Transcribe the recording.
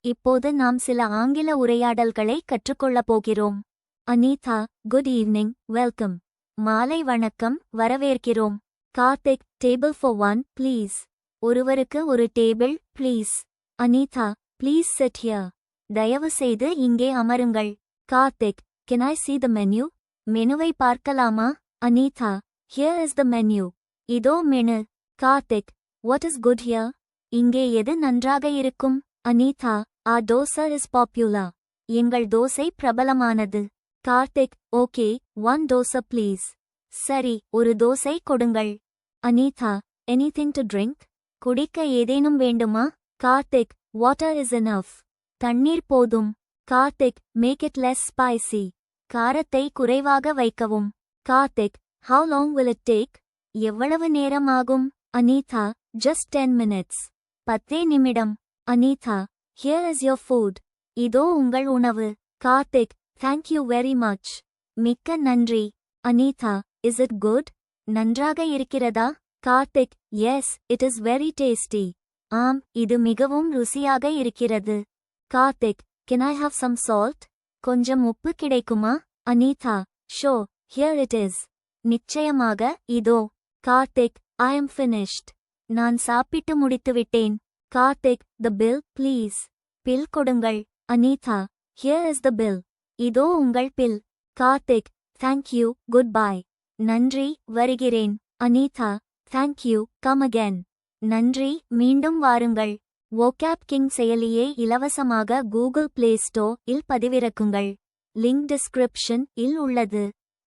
இப்போது நாம் சில ஆங்கில உரையாடல்களை கற்றுக்கொள்ளப் போகிறோம். Anitha, good evening, welcome. மாலை வணக்கம், வரவேற்கிறோம். Karthik, table for one, please. ஒருவருக்கு ஒரு table, please. Anitha, please sit here. தயவு செய்து இங்கே அமருங்கள். Karthik, can I see the menu? மெனுவை பார்க்கலாமா? Anitha, here is the menu. இதோ menu. Karthik, what is good here? இங்கே எது நன்றாக இருக்கும்? Anitha, our dosa is popular. எங்கள் தோசை பிரபலமானது. Karthik, okay, one dosa please. சரி, ஒரு தோசை கொடுங்கள். Anitha, anything to drink? குடிக்க ஏதேனும் வேண்டுமா? Karthik, water is enough. தண்ணீர் போதும். Karthik, make it less spicy. காரத்தை குறைவாக வைக்கவும். Karthik, how long will it take? எவ்வளவு நேரம் ஆகும்? Anitha, just 10 minutes. 10 நிமிடம். Anitha, here is your food. இதோ உங்கள் உணவு. Karthik, thank you very much. மிக்க நன்றி. Anitha, is it good? நன்றாக இருக்கிறதா? Karthik, yes, it is very tasty. ஆம், இது மிகவும் ருசியாக இருக்கிறது. Karthik, can I have some salt? கொஞ்சம் உப்பு கிடைக்குமா? Anitha, sure, here it is. நிச்சயமாக, இதோ. Karthik, I am finished. நான் சாப்பிட்டு முடித்துவிட்டேன். Karthik, the bill, please. Bill கொடுங்கள். Anitha, here is the bill. இதோ உங்கள் bill. Karthik, thank you, goodbye. நன்றி, வருகிறேன். Anitha, thank you, come again. நன்றி, மீண்டும் வாருங்கள். வோகாப் கிங் செயலியை இலவசமாக கூகுள் பிளே ஸ்டோர் இல் பதிவிறக்குங்கள். லிங்க் டிஸ்கிரிப்ஷன் இல் உள்ளது.